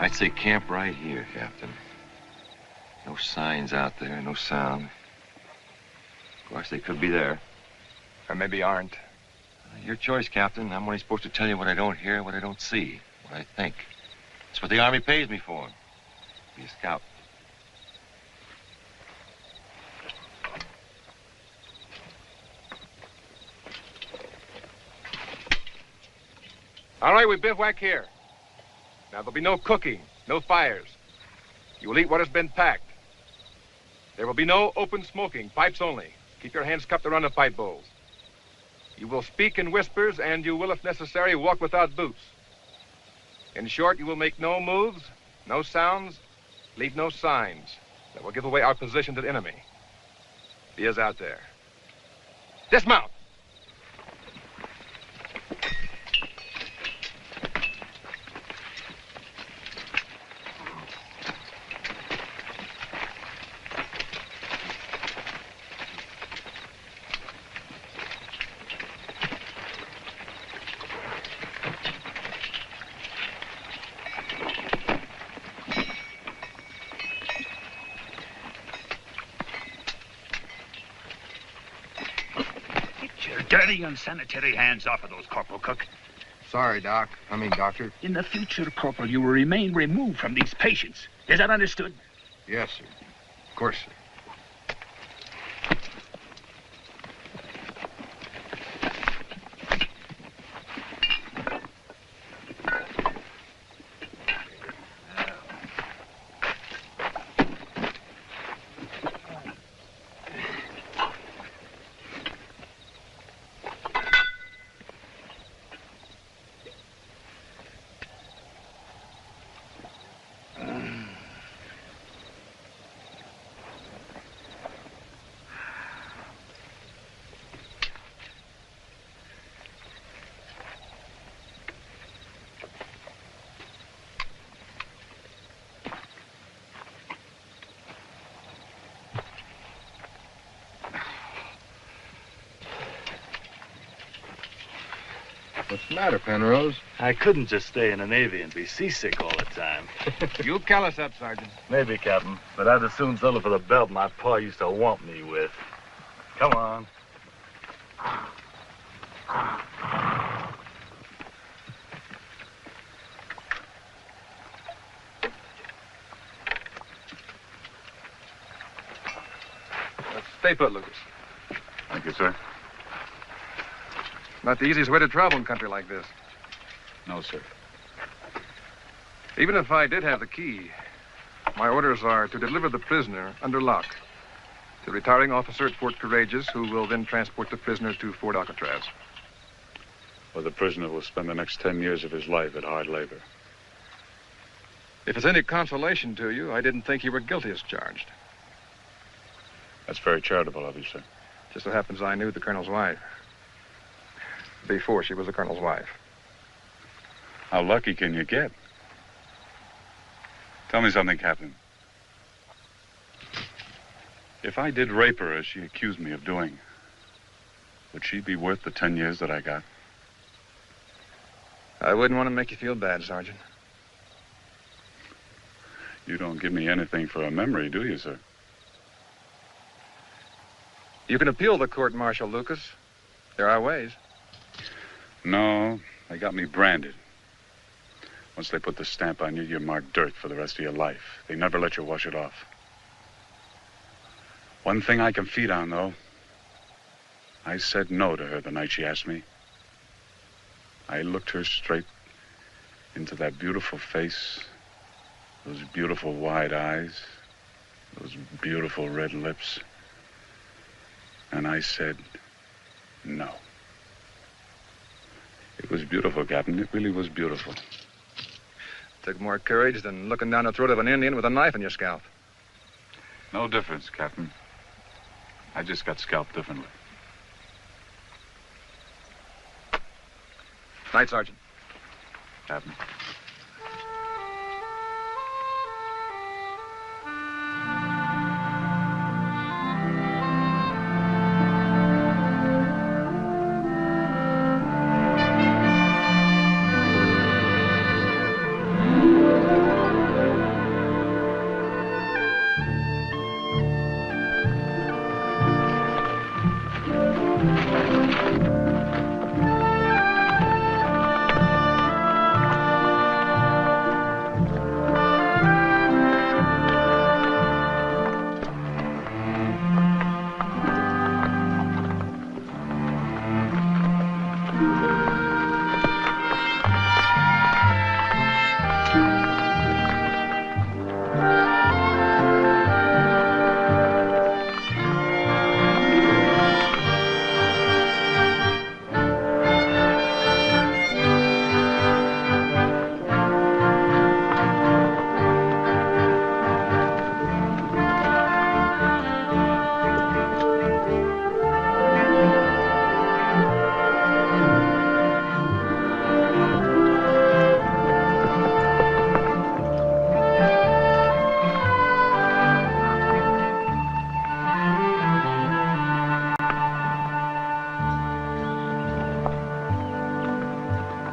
I'd say camp right here, Captain. No signs out there, no sound. Of course, they could be there. Or maybe aren't. Your choice, Captain. I'm only supposed to tell you what I don't hear, what I don't see, what I think. That's what the Army pays me for. Be a scout. All right, we bivouac here. Now, there'll be no cooking, no fires. You will eat what has been packed. There will be no open smoking, pipes only. Keep your hands cupped around the pipe bowls. You will speak in whispers, and you will, if necessary, walk without boots. In short, you will make no moves, no sounds, leave no signs that will give away our position to the enemy. He is out there. Dismount! Dirty, unsanitary hands off of those, Corporal Cook. Sorry, Doc. Doctor. In the future, Corporal, you will remain removed from these patients. Is that understood? Yes, sir. Of course, sir. What's the matter, Penrose? I couldn't just stay in the Navy and be seasick all the time. You callous up, Sergeant. Maybe, Captain, but I'd as soon settle for the belt my pa used to whomp me with. Come on. Stay put, Lucas. Thank you, sir. Not the easiest way to travel in country like this. No, sir. Even if I did have the key, my orders are to deliver the prisoner under lock to retiring officer at Fort Courageous, who will then transport the prisoner to Fort Alcatraz. Well, the prisoner will spend the next 10 years of his life at hard labor. If it's any consolation to you, I didn't think you were guilty as charged. That's very charitable of you, sir. Just so happens I knew the colonel's wife before she was the colonel's wife. How lucky can you get? Tell me something, Captain. If I did rape her as she accused me of doing, would she be worth the 10 years that I got? I wouldn't want to make you feel bad, Sergeant. You don't give me anything for a memory, do you, sir? You can appeal the court-martial, Lucas. There are ways. No, they got me branded. Once they put the stamp on you, you're marked dirt for the rest of your life. They never let you wash it off. One thing I can feed on, though. I said no to her the night she asked me. I looked her straight into that beautiful face, those beautiful wide eyes, those beautiful red lips. And I said no. It was beautiful, Captain. It really was beautiful. Took more courage than looking down the throat of an Indian with a knife in your scalp. No difference, Captain. I just got scalped differently. Night, Sergeant. Captain.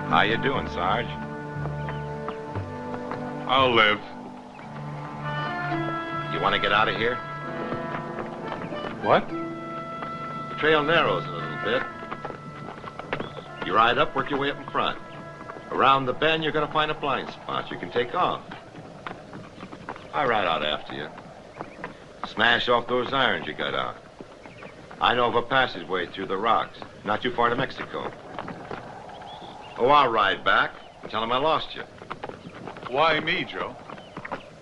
How you doing, Sarge? I'll live. You want to get out of here? What? The trail narrows a little bit. You ride up, work your way up in front. Around the bend, you're going to find a blind spot. You can take off. I ride out after you. Smash off those irons you got out. I know of a passageway through the rocks, not too far to Mexico. Oh, I'll ride back and tell them I lost you. Why me, Joe?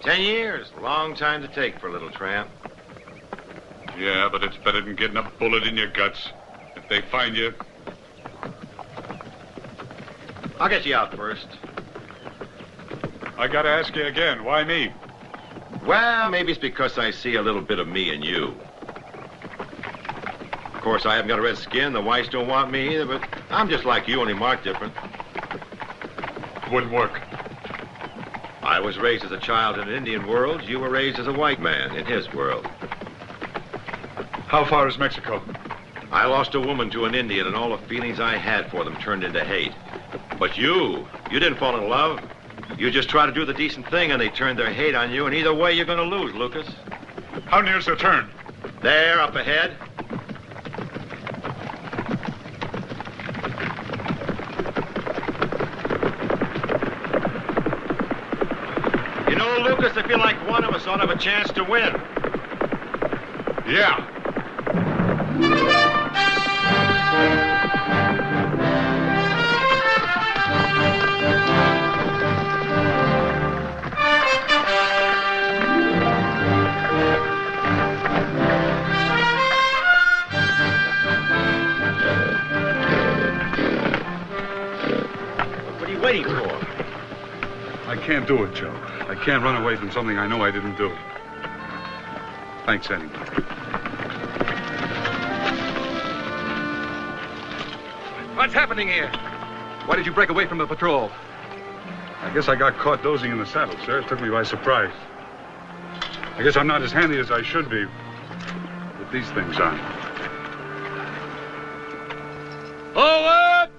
10 years, long time to take for a little tramp. Yeah, but it's better than getting a bullet in your guts. If they find you... I'll get you out first. I gotta ask you again, why me? Well, maybe it's because I see a little bit of me in you. Of course, I haven't got a red skin. The whites don't want me either, but I'm just like you, only marked different. Wouldn't work. I was raised as a child in an Indian world. You were raised as a white man in his world. How far is Mexico? I lost a woman to an Indian, and all the feelings I had for them turned into hate. But you didn't fall in love. You just tried to do the decent thing, and they turned their hate on you, and either way, you're going to lose, Lucas. How near's the turn? There, up ahead. You know, Lucas, I feel like one of us ought to have a chance to win. Yeah. What are you waiting for? I can't do it, Joe. I can't run away from something I know I didn't do. Thanks anyway. What's happening here? Why did you break away from the patrol? I guess I got caught dozing in the saddle, sir. It took me by surprise. I guess I'm not as handy as I should be with these things on. Forward!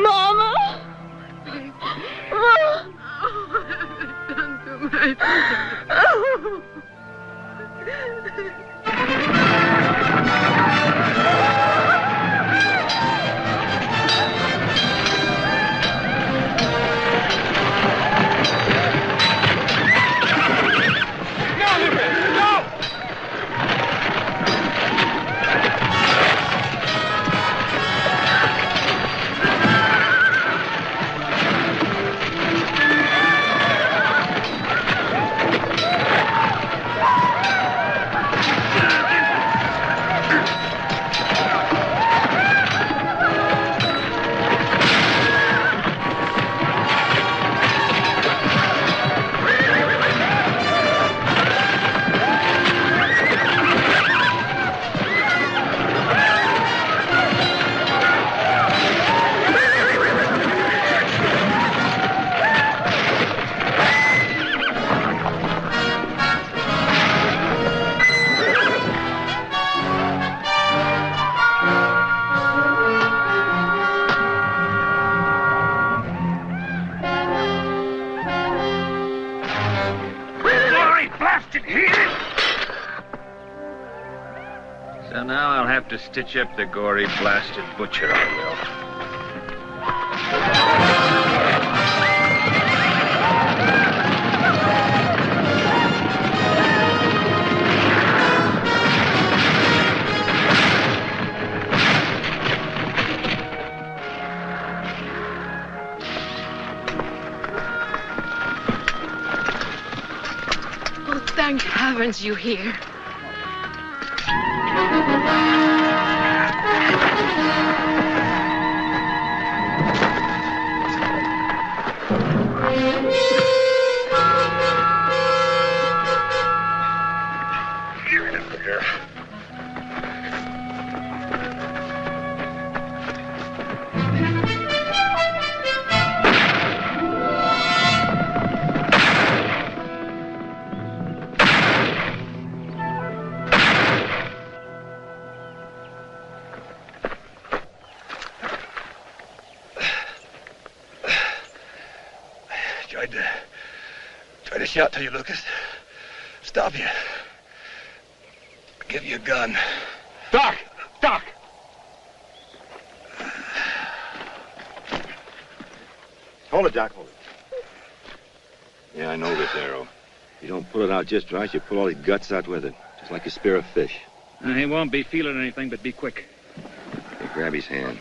Mama! Done to my So now I'll have to stitch up the gory, blasted butcher, I will. Oh, thank heavens you're here. Tried to shout to you, Lucas. Stop you. I'll give you a gun. Doc! Doc! Hold it, Doc, hold it. Yeah, I know this arrow. If you don't pull it out just right, you pull all the guts out with it. Just like you spear a fish. He won't be feeling anything, but be quick. Hey, grab his hand.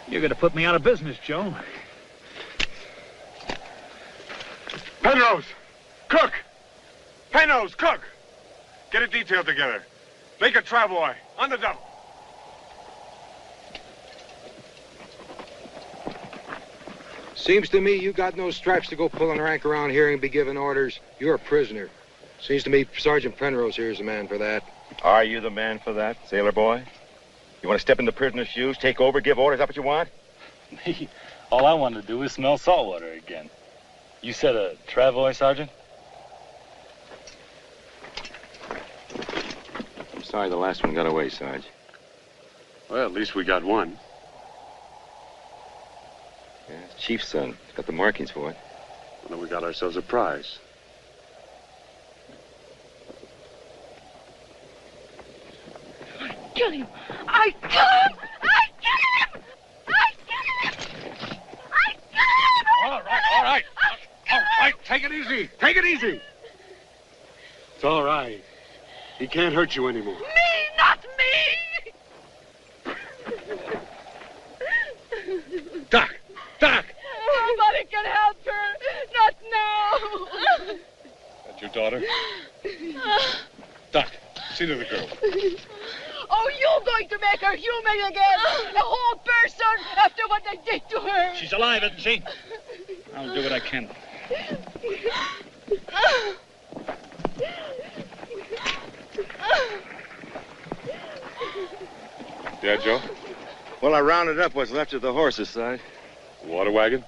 You're going to put me out of business, Joe. Penrose! Cook! Penrose, cook! Get a detail together. Make a travoy. On the double. Seems to me you got no stripes to go pulling rank around here and be giving orders. You're a prisoner. Seems to me Sergeant Penrose here is the man for that. Are you the man for that, sailor boy? You want to step in the prisoner's shoes, take over, give orders? Is that what you want? Me? All I want to do is smell salt water again. You said a travoy, Sergeant? I'm sorry the last one got away, Sarge. Well, at least we got one. Yeah, it's Chief's son. He's got the markings for it. Well, then we got ourselves a prize. Kill him! I kill him! I kill him! I kill him! I kill him! All right. All right, take it easy. Take it easy. It's all right. He can't hurt you anymore. Me, not me! Doc! Doc! Nobody can help her. Not now. That's your daughter? Doc, see to the girl. Oh, you're going to make her human again. A whole person after what they did to her. She's alive, isn't she? I'll do what I can. Yeah, Joe? Well, I rounded up what's left of the horses, Sarge. The water wagon?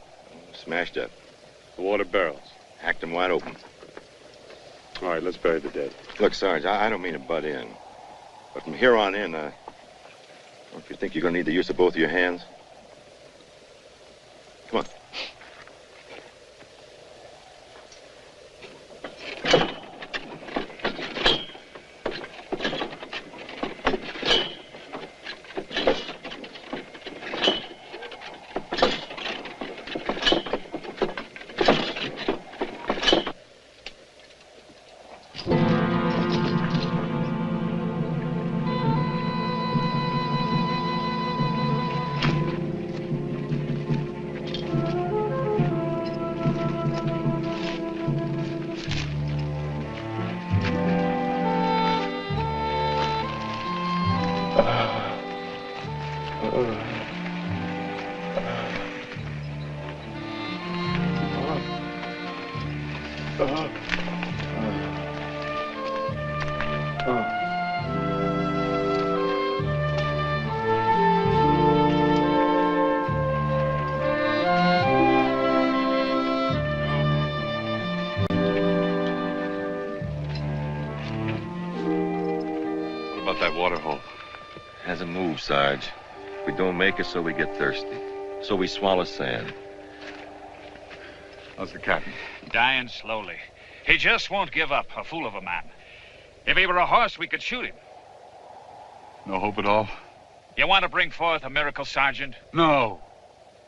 Smashed up. The water barrels? Hacked them wide open. All right, let's bury the dead. Look, Sarge, I don't mean to butt in. But from here on in, if you think you're going to need the use of both of your hands, come on. What about that water hole? Hasn't moved, Sarge. We don't make it, so we get thirsty. So we swallow sand. How's the captain? Dying slowly. He just won't give up, a fool of a man. If he were a horse, we could shoot him. No hope at all? You want to bring forth a miracle, Sergeant? No.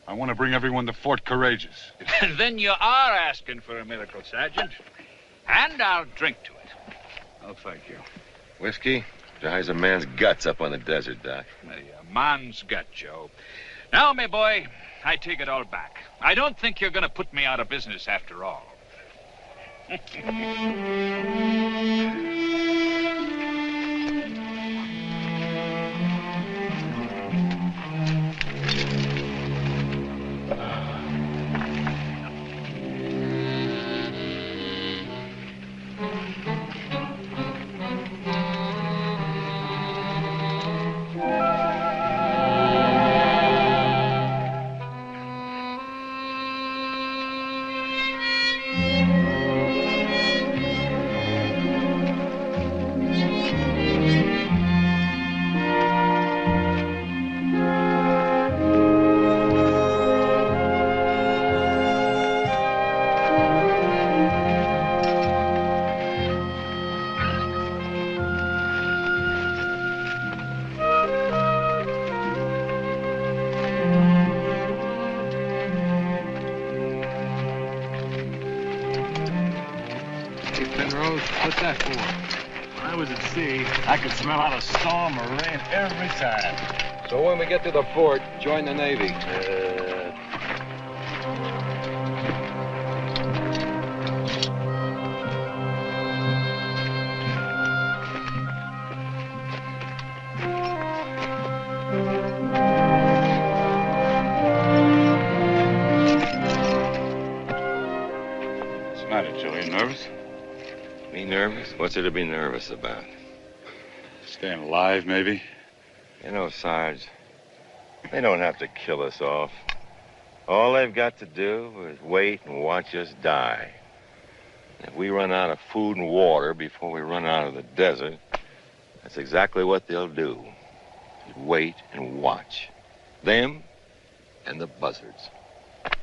I want to bring everyone to Fort Courageous. Then you are asking for a miracle, Sergeant. And I'll drink to it. Oh, thank you. Whiskey dries a man's guts up on the desert, Doc. A man's gut, Joe. Now, my boy, I take it all back. I don't think you're going to put me out of business after all. What's that for? When I was at sea, I could smell out a storm or rain every time. So when we get to the fort, join the Navy. What's the matter, Joe? You nervous? Me nervous? What's there to be nervous about? Staying alive, maybe? You know, Sarge, they don't have to kill us off. All they've got to do is wait and watch us die. If we run out of food and water before we run out of the desert, that's exactly what they'll do. Wait and watch. Them and the buzzards.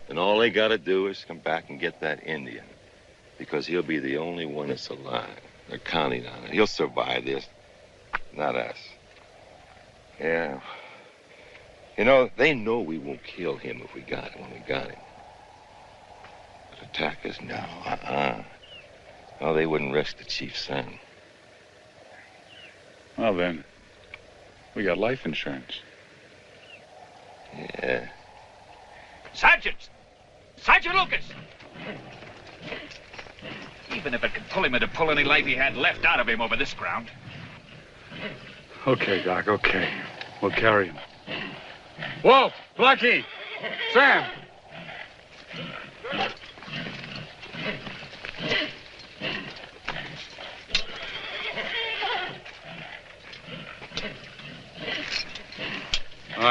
And all they got to do is come back and get that Indian. Because he'll be the only one that's alive. They're counting on it. He'll survive this, not us. Yeah. You know, they know we won't kill him if we got him when we got him. But attack us? No, No, they wouldn't risk the chief's son. Well, then, we got life insurance. Yeah. Sergeant! Sergeant Lucas! Even if it could pull him into pull any life he had left out of him over this ground. Okay, Doc, okay. We'll carry him. Whoa, Blackie! Sam!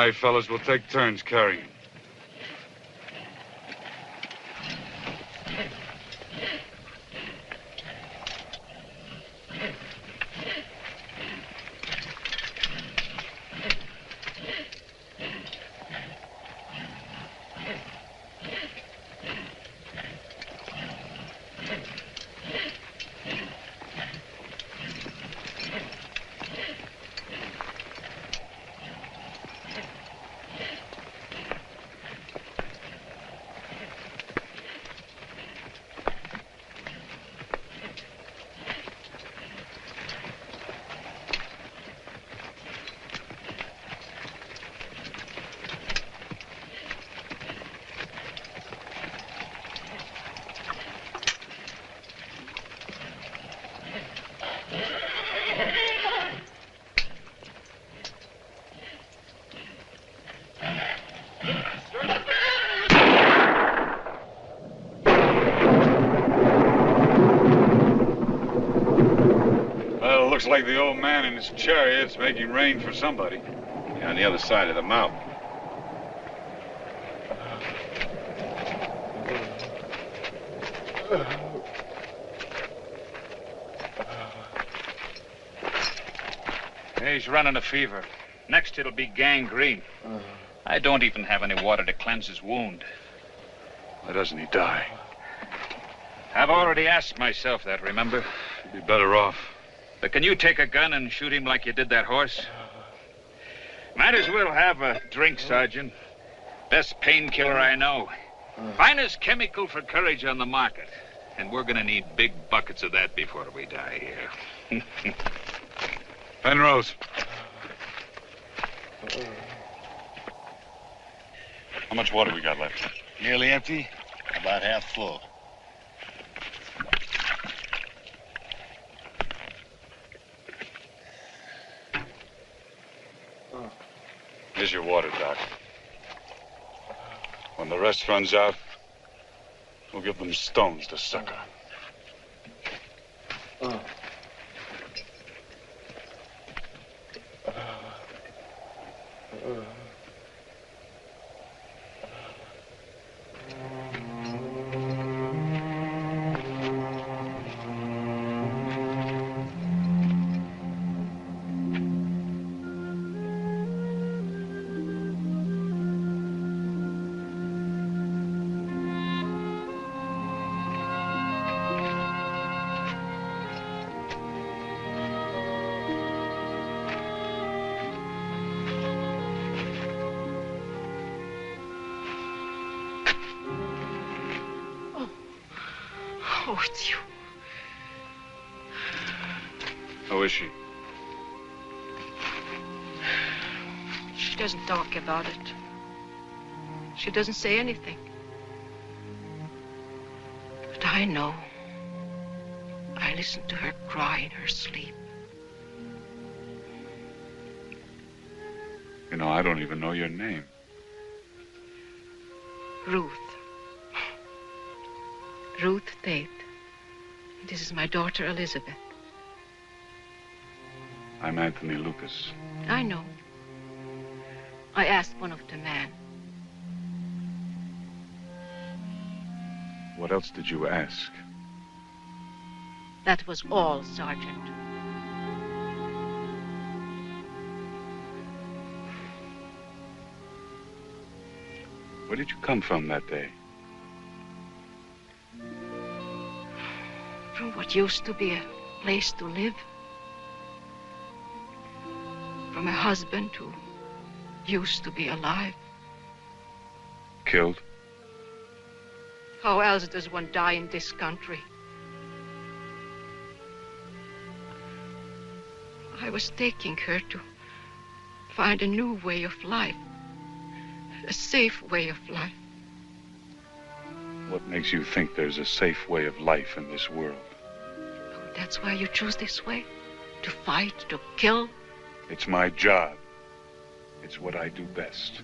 right, fellas, we'll take turns carrying. Looks like the old man in his chariot's making rain for somebody. Yeah, on the other side of the mountain. He's running a fever. Next, it'll be gangrene. I don't even have any water to cleanse his wound. Why doesn't he die? I've already asked myself that, remember? He'd be better off. But can you take a gun and shoot him like you did that horse? Might as well have a drink, Sergeant. Best painkiller I know. Finest chemical for courage on the market. And we're gonna need big buckets of that before we die here. Penrose. How much water we got left? Nearly empty, about half full. Here's your water, Doc. When the rest runs out, we'll give them stones to suck on. Oh, it's you. How is she? She doesn't talk about it. She doesn't say anything. But I know. I listen to her cry in her sleep. You know, I don't even know your name. Ruth. Ruth Tate. This is my daughter, Elizabeth. I'm Anthony Lucas. I know. I asked one of the men. What else did you ask? That was all, Sergeant. Where did you come from that day? From what used to be a place to live. From a husband who used to be alive. Killed? How else does one die in this country? I was taking her to find a new way of life. A safe way of life. What makes you think there's a safe way of life in this world? That's why you choose this way? To fight, to kill? It's my job. It's what I do best.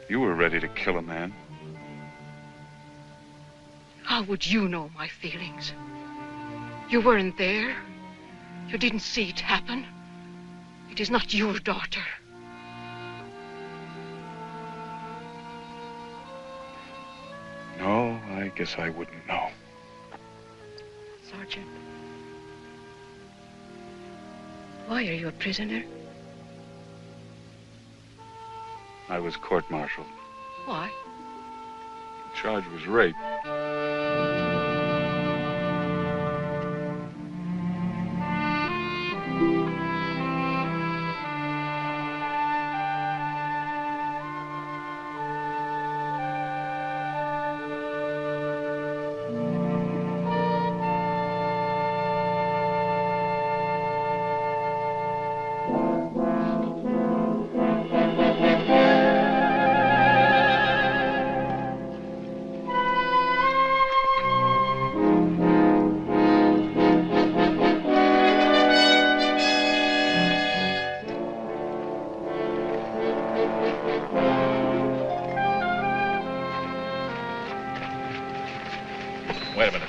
You were ready to kill a man. How would you know my feelings? You weren't there. You didn't see it happen. You It is not your daughter. No, I guess I wouldn't know. Sergeant, why are you a prisoner? I was court-martialed. Why? The charge was rape. Wait a minute.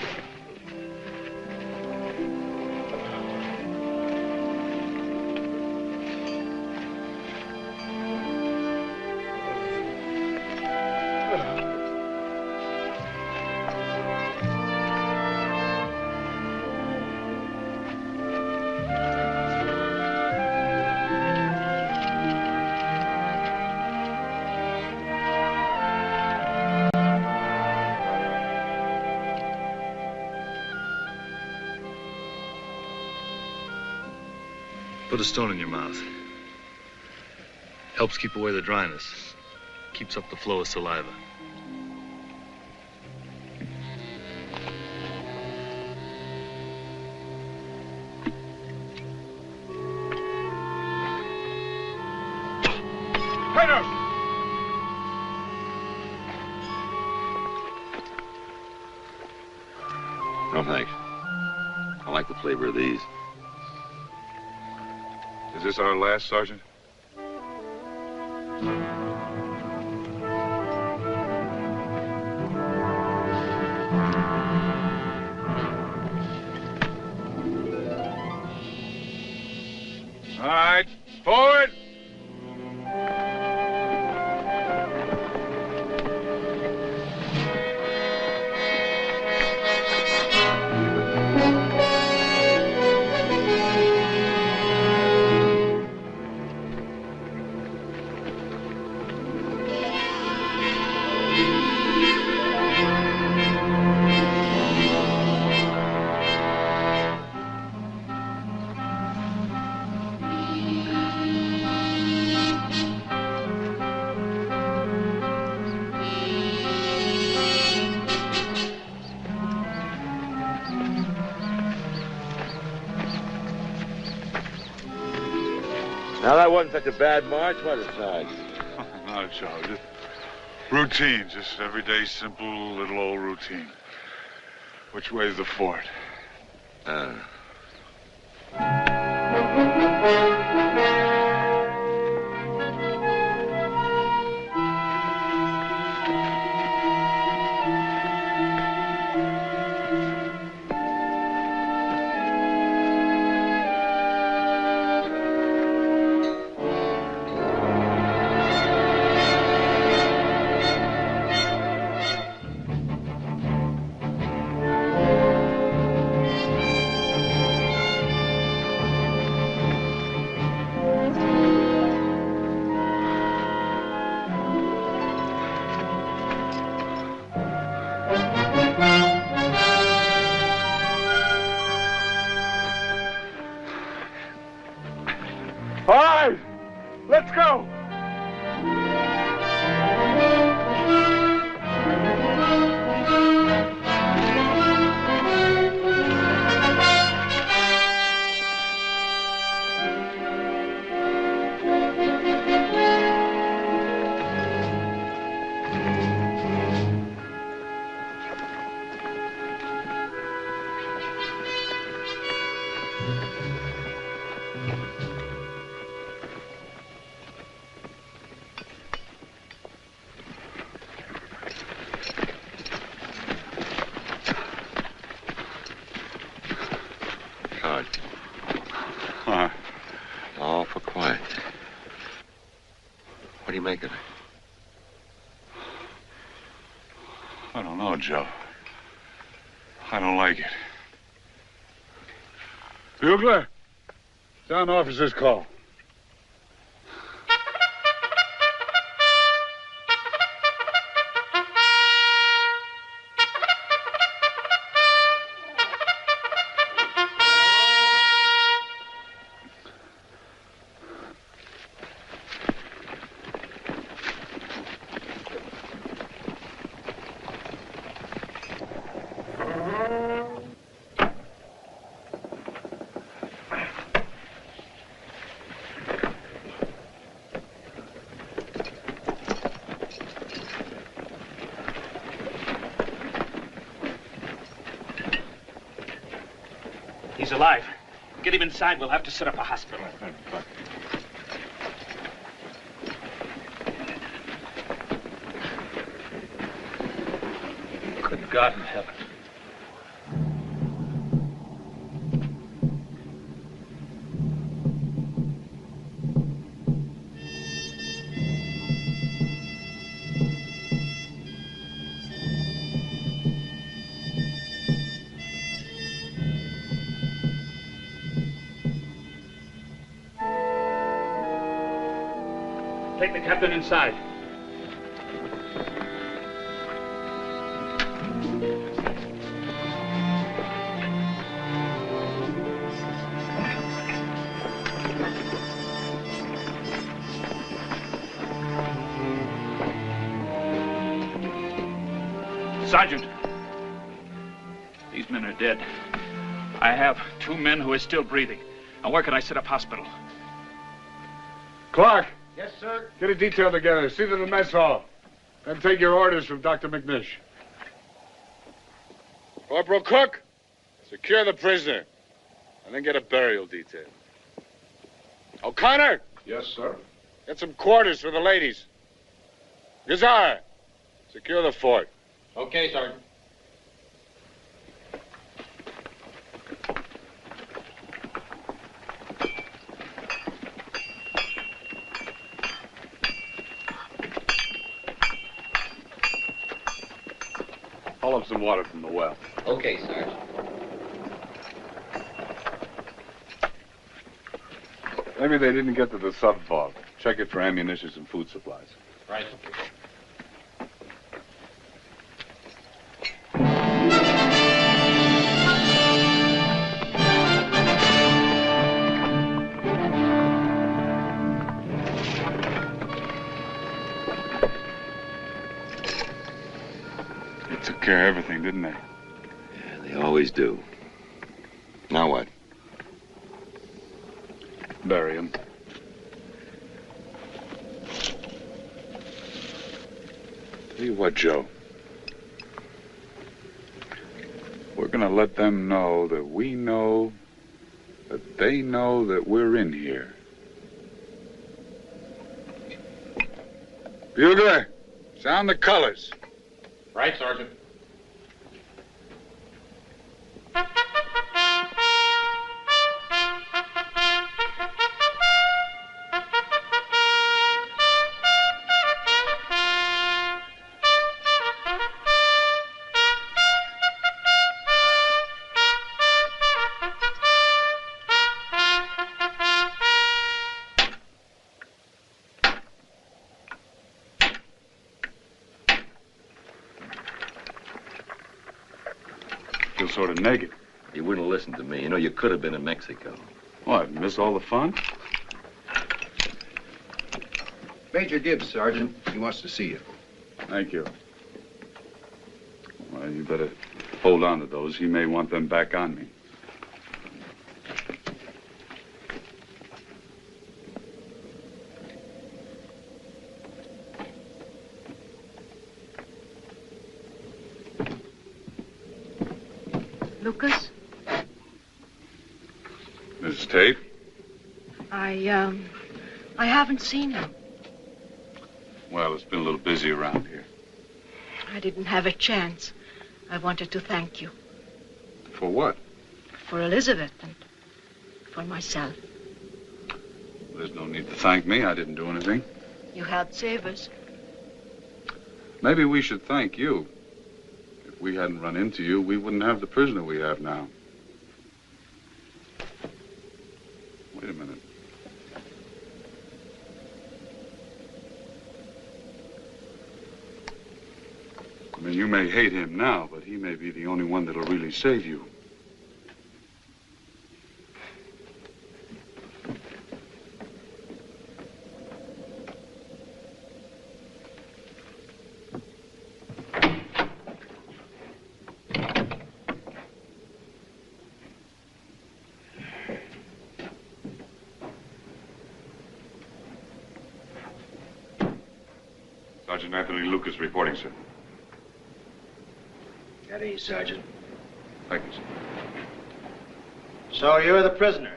Put a stone in your mouth. Helps keep away the dryness. Keeps up the flow of saliva. No, thanks. I like the flavor of these. Is this our last, Sergeant? All right, forward. Now, that wasn't such a bad march, was it, Sarge? No, Joe. Just routine. Just everyday, simple, little old routine. Which way's the fort? All right, let's go. All for quiet. you make of it? I don't know, Joe. I don't like it. Bugler, sound officer's call. He's alive. Get him inside. We'll have to set up a hospital. Good God in heaven. Take the captain inside. Sergeant, these men are dead. I have 2 men who are still breathing. Now, where can I set up hospital? Clark. Yes, sir. Get a detail together. See to the mess hall. Then take your orders from Dr. McNish. Corporal Cook, secure the prisoner. And then get a burial detail. O'Connor! Yes, sir. Get some quarters for the ladies. Gazar, secure the fort. Okay, Sergeant. Haul up some water from the well. Okay, Sergeant. Maybe they didn't get to the sub vault. Check it for ammunition and food supplies. Right. They took care of everything, didn't they? Yeah, they always do. Now what? Bury him. Tell you what, Joe. We're gonna let them know that we know that they know that we're in here. Bugler, sound the colors. Right, Sergeant. Feel sort of naked. You wouldn't listen to me. You know, you could have been in Mexico. What, miss all the fun? Major Gibbs, Sergeant. He wants to see you. Thank you. Well, you better hold on to those. He may want them back on me. Lucas, Mrs. Tate? I haven't seen him. Well, it's been a little busy around here. I didn't have a chance. I wanted to thank you. For what? For Elizabeth and for myself. There's no need to thank me. I didn't do anything. You helped save us. Maybe we should thank you. If we hadn't run into you, we wouldn't have the prisoner we have now. Wait a minute. I mean, you may hate him now, but he may be the only one that'll really save you. Sergeant Anthony Lucas reporting, sir. At ease, Sergeant. Thank you, sir. So you're the prisoner?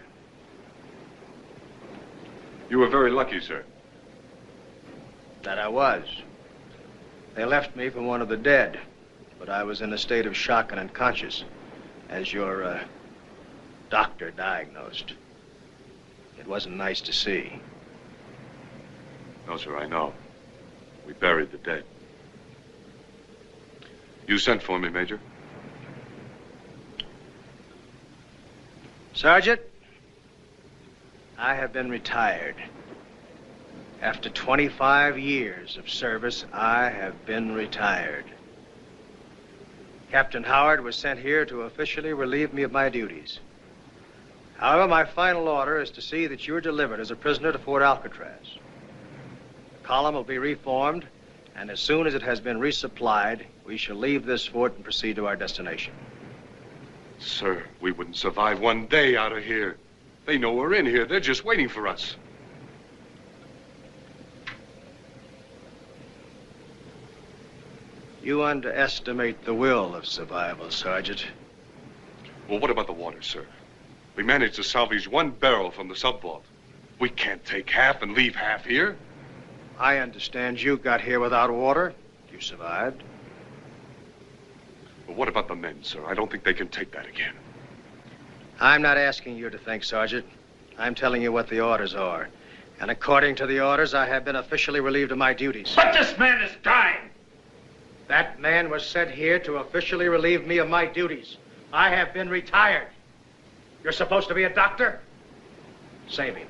You were very lucky, sir. That I was. They left me for one of the dead, but I was in a state of shock and unconscious, as your doctor diagnosed. It wasn't nice to see. No, sir, I know. We buried the dead. You sent for me, Major? Sergeant, I have been retired. After 25 years of service, I have been retired. Captain Howard was sent here to officially relieve me of my duties. However, my final order is to see that you're delivered as a prisoner to Fort Alcatraz. The column will be reformed, and as soon as it has been resupplied, we shall leave this fort and proceed to our destination. Sir, we wouldn't survive one day out of here. They know we're in here. They're just waiting for us. You underestimate the will of survival, Sergeant. Well, what about the water, sir? We managed to salvage one barrel from the sub-vault. We can't take half and leave half here. I understand you got here without water. You survived. But what about the men, sir? I don't think they can take that again. I'm not asking you to think, Sergeant. I'm telling you what the orders are. And according to the orders, I have been officially relieved of my duties. But this man is dying! That man was sent here to officially relieve me of my duties. I have been retired. You're supposed to be a doctor? Save him.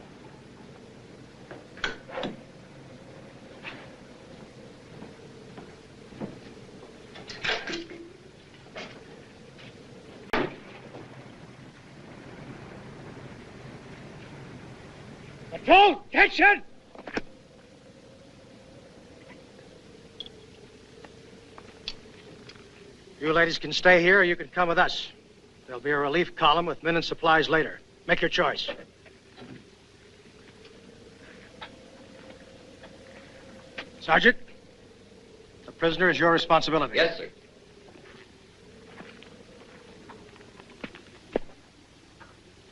Patrol, attention! You ladies can stay here or you can come with us. There'll be a relief column with men and supplies later. Make your choice. Sergeant, the prisoner is your responsibility. Yes, sir.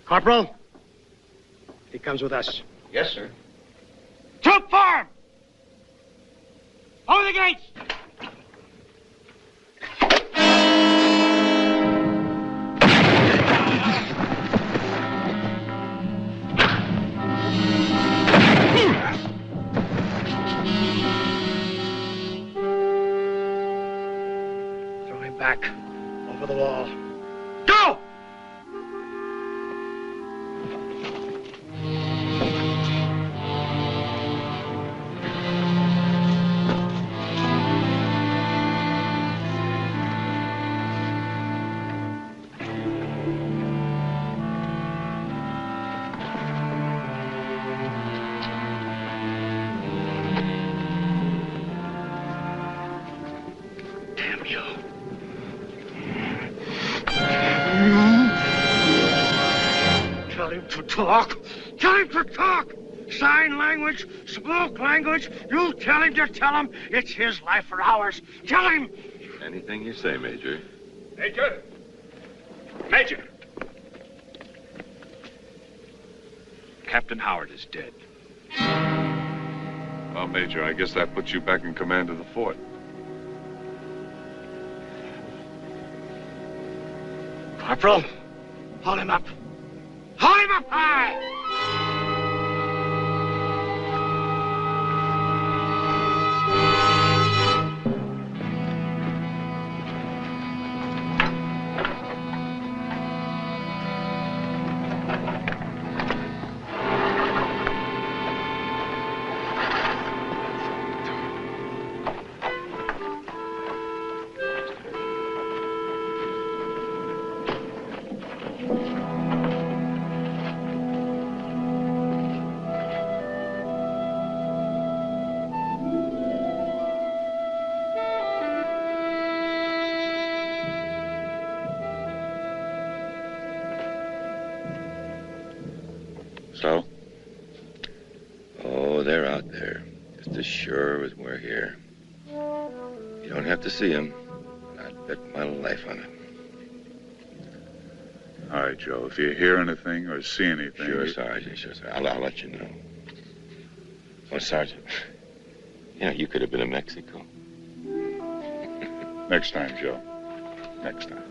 Corporal, he comes with us. Yes, sir. Troop form! Open the gates! Throw him back over the wall. Go! Talk. Tell him to talk. Sign language, smoke language. You tell him to tell him it's his life or ours. Tell him. Anything you say, Major. Major! Major! Captain Howard is dead. Well, Major, I guess that puts you back in command of the fort. Corporal, hold him up. Hold him up high! So? Oh, they're out there. Just as sure as we're here. You don't have to see them. I'd bet my life on it. All right, Joe. If you hear anything or see anything... Sure, Sergeant. Sure, Sergeant. I'll let you know. Oh, Sergeant. You could have been in Mexico. Next time, Joe. Next time.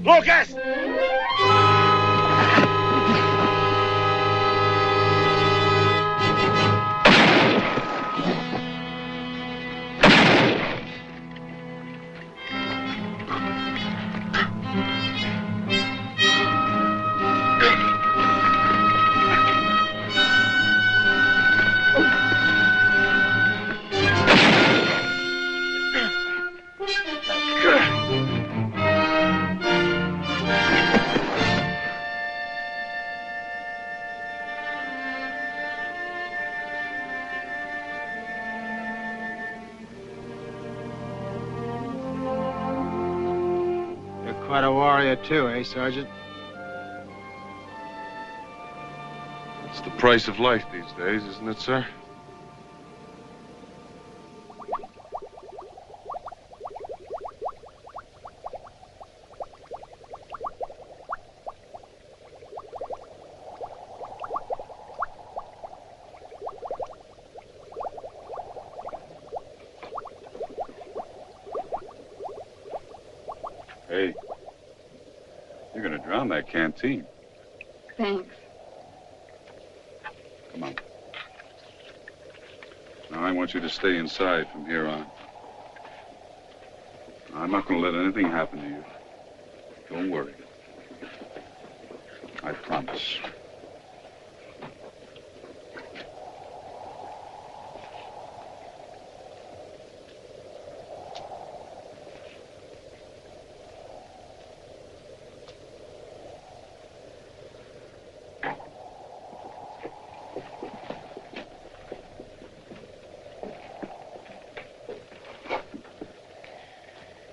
Lucas! Quite a warrior, too, eh, Sergeant? It's the price of life these days, isn't it, sir? Hey, you're gonna drown that canteen. Thanks. Come on. Now, I want you to stay inside from here on. I'm not gonna let anything happen to you. Don't worry. I promise.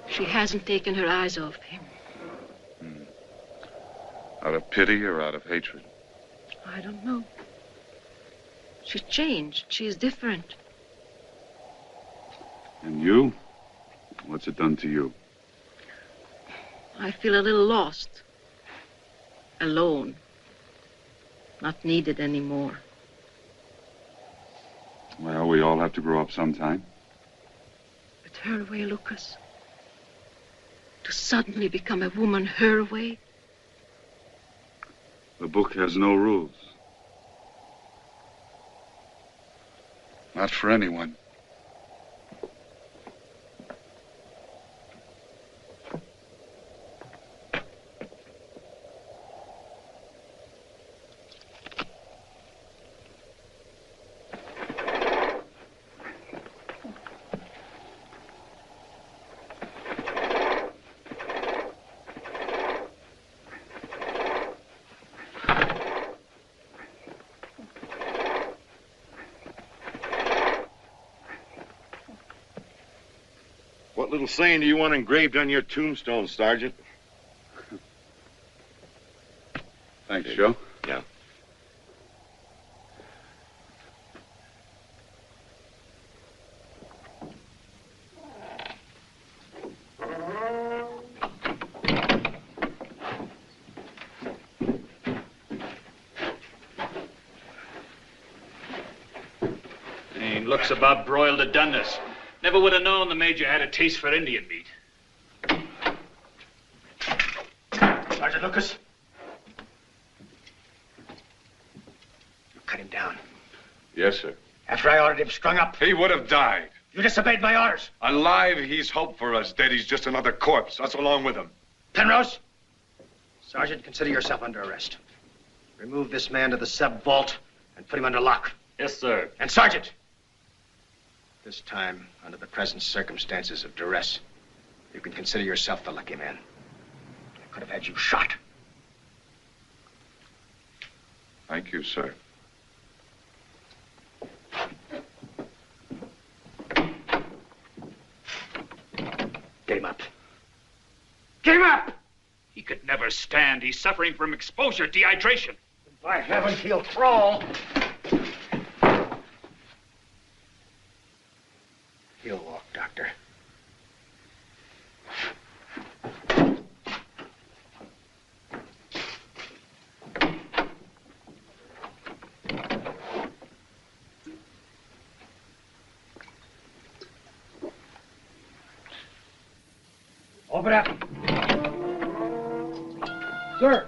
She hasn't taken her eyes off him. Out of pity or out of hatred? I don't know. She's changed. She's different. And you? What's it done to you? I feel a little lost. Alone. Not needed anymore. Well, we all have to grow up sometime. But her way, Lucas. To suddenly become a woman her way. The book has no rules. Not for anyone. What little saying do you want engraved on your tombstone, Sergeant? Thanks, Joe. Yeah. Looks about broiled to doneness. Never would have known the Major had a taste for Indian meat. Sergeant Lucas? cut him down. Yes, sir. After I ordered him strung up. He would have died. You disobeyed my orders. Alive, he's hope for us. Dead, he's just another corpse. Us along with him. Penrose! Sergeant, consider yourself under arrest. Remove this man to the sub-vault and put him under lock. Yes, sir. And Sergeant, this time, under the present circumstances of duress, you can consider yourself the lucky man. I could have had you shot. Thank you, sir. Get him up. Get him up! He could never stand. He's suffering from exposure, dehydration. By heavens, he'll crawl. He'll walk, Doctor. Open up. Sir.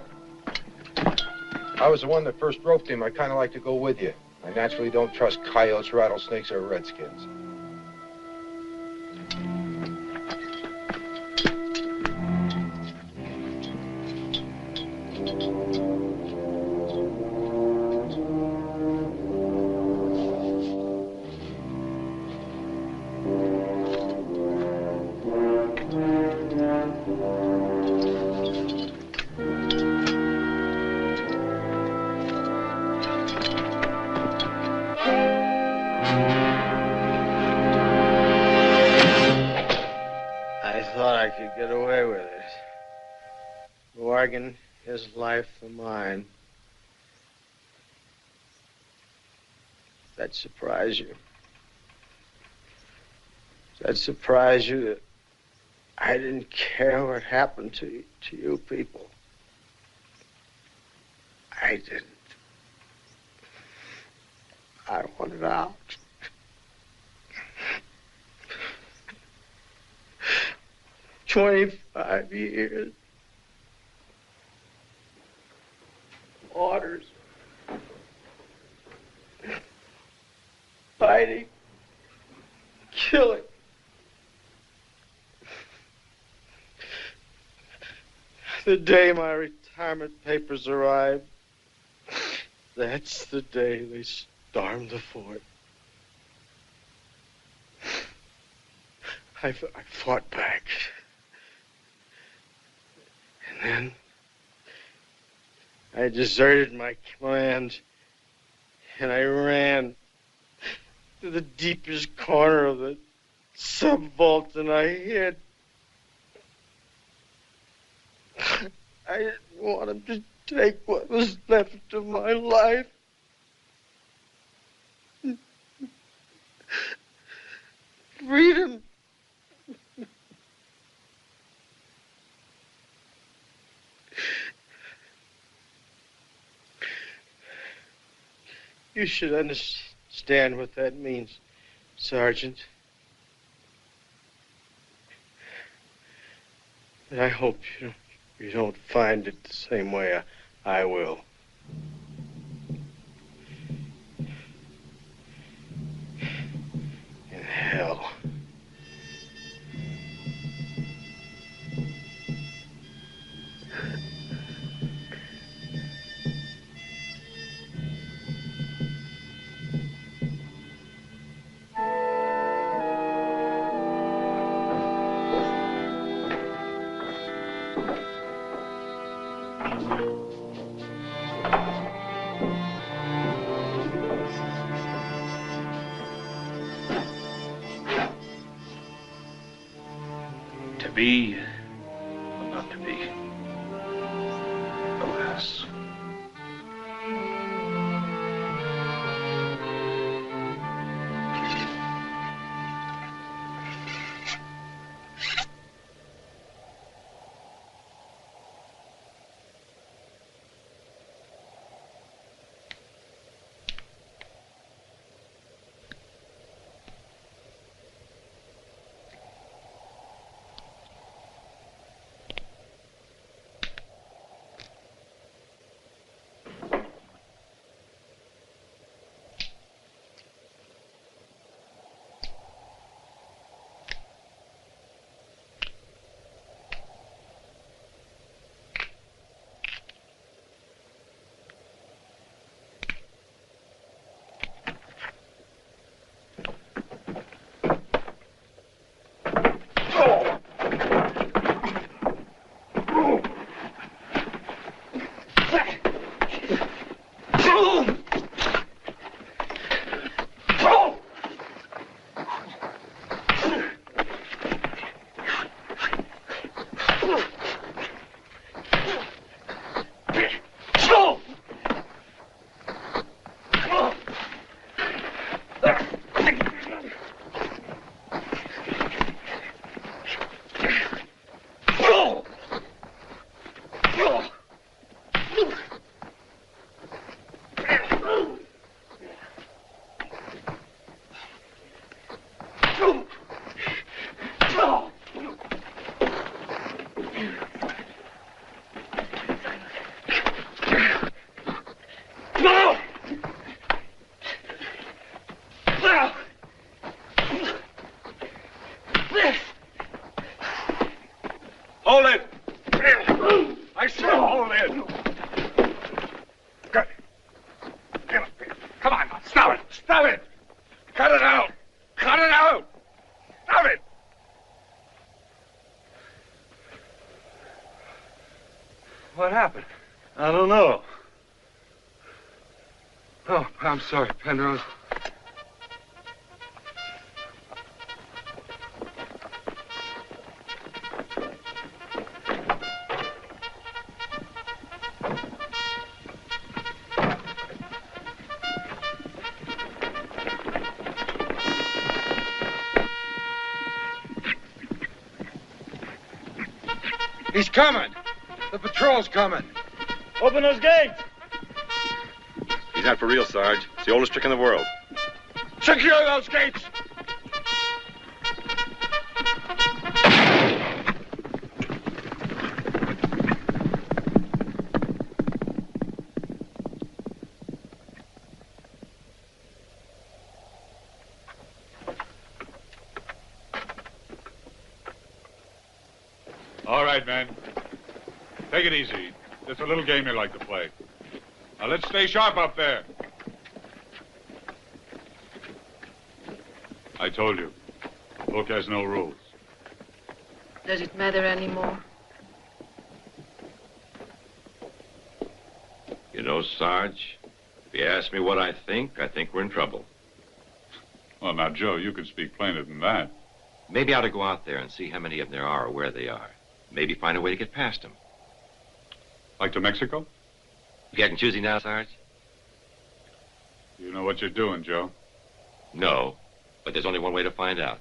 I was the one that first roped him. I kind of like to go with you. I naturally don't trust coyotes, rattlesnakes, or redskins. His life for mine. Does that surprise you? Does that surprise you that I didn't care what happened to you people? I didn't. I wanted out. "25 years. Orders. Fighting. Killing. The day my retirement papers arrived, that's the day they stormed the fort. I fought back. And then I deserted my command, and I ran to the deepest corner of the sub-vault, and I hid. I didn't want him to take what was left of my life. Freedom. You should understand what that means, Sergeant. And I hope you don't find it the same way I will. In hell. To be or not to be. Alas. Hold it! I said hold it! Good. Get up here. Come on, stop it! Stop it! Cut it out! Cut it out! Stop it! What happened? I don't know. Oh, I'm sorry, Penrose. He's coming. The patrol's coming. Open those gates. He's not for real, Sarge. It's the oldest trick in the world. Secure those gates! All right, man. Take it easy. Just a little game you like to play. Now, let's stay sharp up there. I told you. The book has no rules. Does it matter anymore? You know, Sarge, if you ask me what I think we're in trouble. Well, now, Joe, you can speak plainer than that. Maybe I ought to go out there and see how many of them there are or where they are. Maybe find a way to get past them. Like to Mexico? You getting choosy now, Sarge? You know what you're doing, Joe. No, but there's only one way to find out.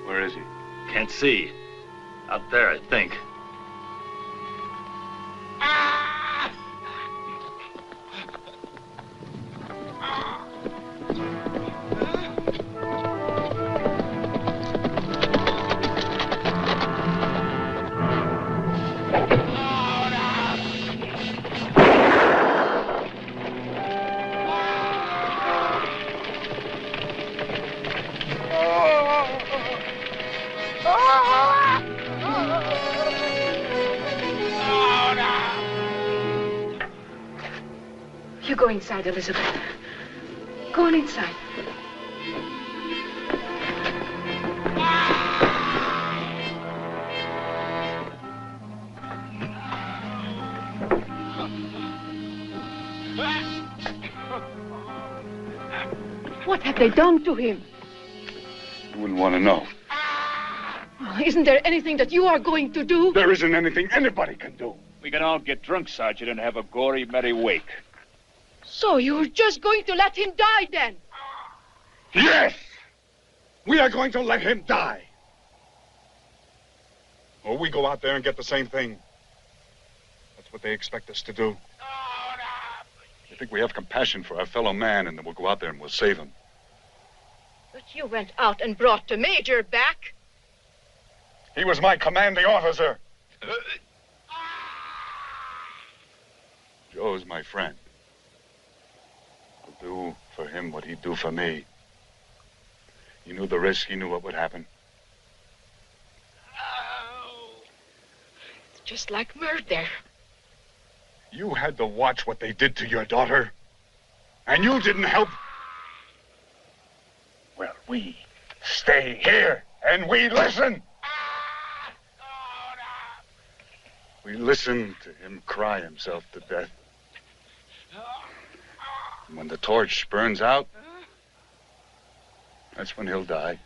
Where is he? Can't see. Out there, I think. You go inside, Elizabeth. Go on inside. What have they done to him? You wouldn't want to know. Oh, isn't there anything that you are going to do? There isn't anything anybody can do. We can all get drunk, Sergeant, and have a gory, merry wake. So you're just going to let him die then? Yes! We are going to let him die. Or we go out there and get the same thing. That's what they expect us to do. They think we have compassion for our fellow man and then we'll go out there and we'll save him. But you went out and brought the Major back. He was my commanding officer. Joe's my friend. I'll do for him what he'd do for me. He knew the risk. He knew what would happen. It's just like murder. You had to watch what they did to your daughter. And you didn't help. Well, we stay here and we listen. We listen to him cry himself to death. And when the torch burns out, that's when he'll die.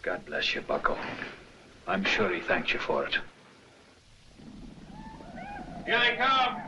God bless you, Bucko. I'm sure he thanked you for it. Here they come.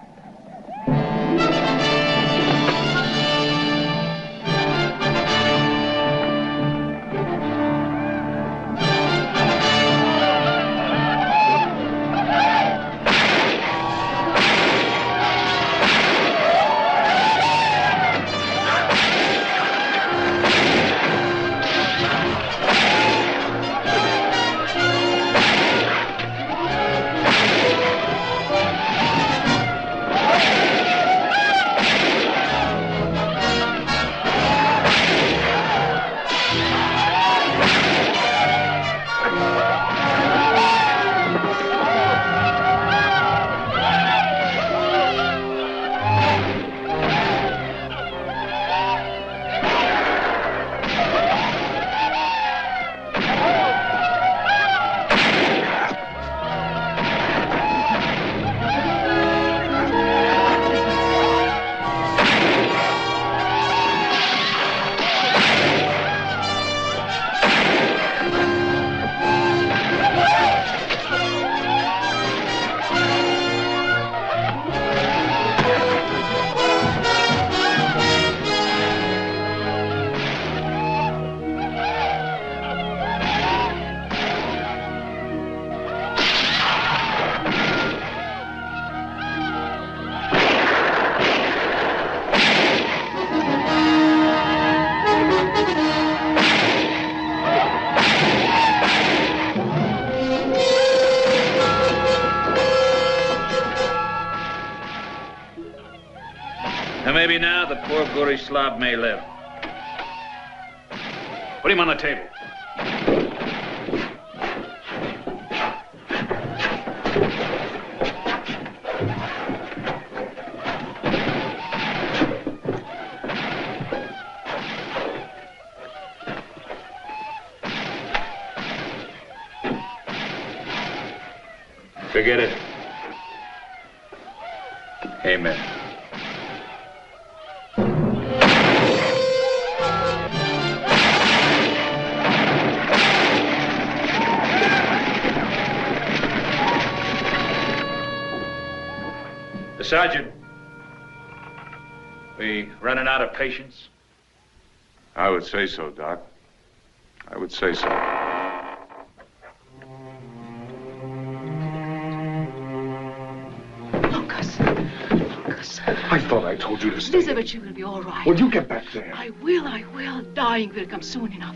And maybe now the poor gory slob may live. Put him on the table. Forget it. Amen. Sergeant, we running out of patience? I would say so, Doc. I would say so. Lucas. I thought I told you to stay. Elizabeth, she will be all right. Well, you get back there. I will. Dying will come soon enough.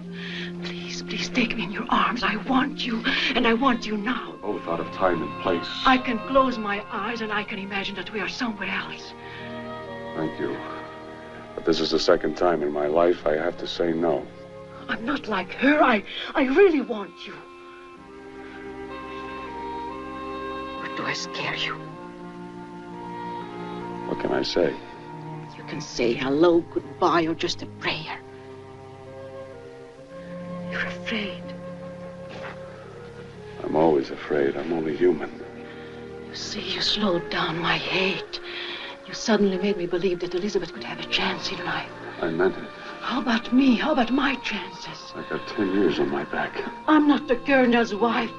Please take me in your arms. I want you, and I want you now. Both out of time and place. I can close my eyes and I can imagine that we are somewhere else. Thank you. But this is the second time in my life I have to say no. I'm not like her. I really want you. Or do I scare you? What can I say? You can say hello, goodbye, or just a prayer. You're afraid. I'm always afraid. I'm only human. You see, you slowed down my hate. You suddenly made me believe that Elizabeth could have a chance in life. I meant it. How about me? How about my chances? I got 10 years on my back. I'm not the colonel's wife.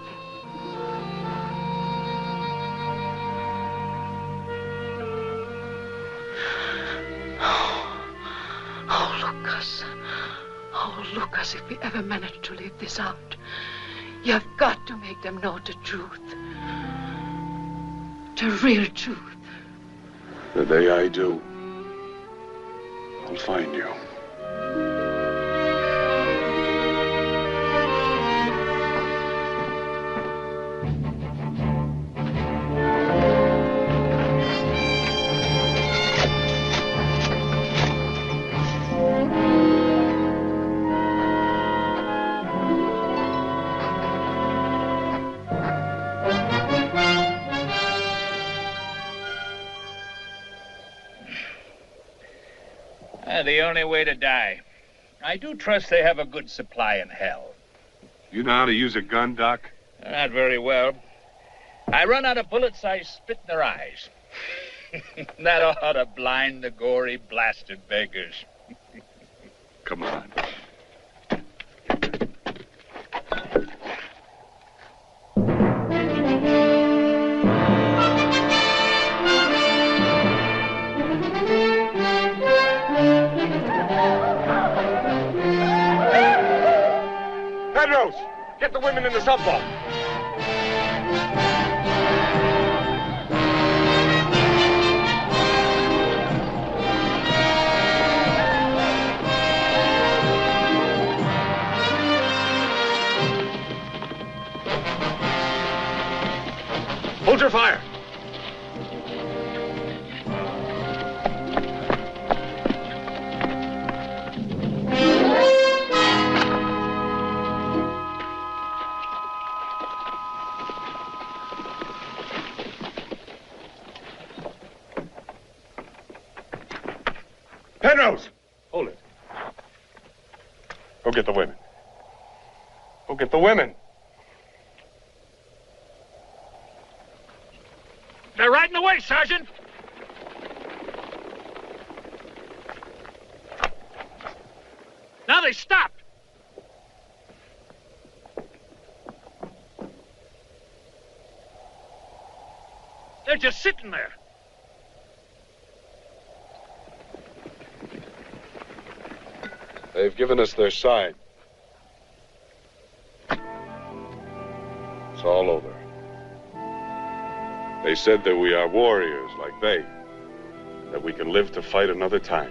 Oh, Lucas, if we ever manage to live this out, you've got to make them know the truth. The real truth. The day I do, I'll find you. The only way to die. I do trust they have a good supply in hell. You know how to use a gun, Doc? Not very well. I run out of bullets, I spit in their eyes. That ought to blind the gory, blasted beggars. Come on. Pedros, get the women in the subvault. Hold your fire. Pedros! Hold it. Go get the women. Go get the women. They're right in the way, Sergeant. Now they stopped. They're just sitting there. They've given us their side. It's all over. They said that we are warriors like they, that we can live to fight another time.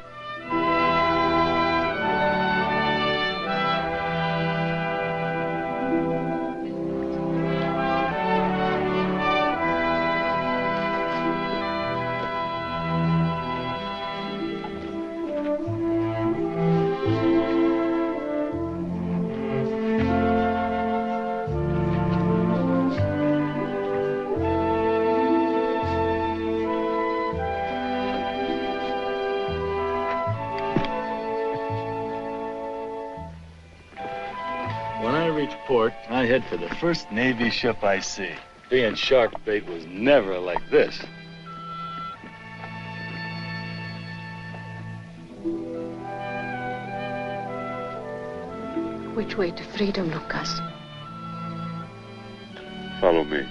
When I reach port, I head for the first Navy ship I see. Being shark bait was never like this. Which way to freedom, Lucas? Follow me.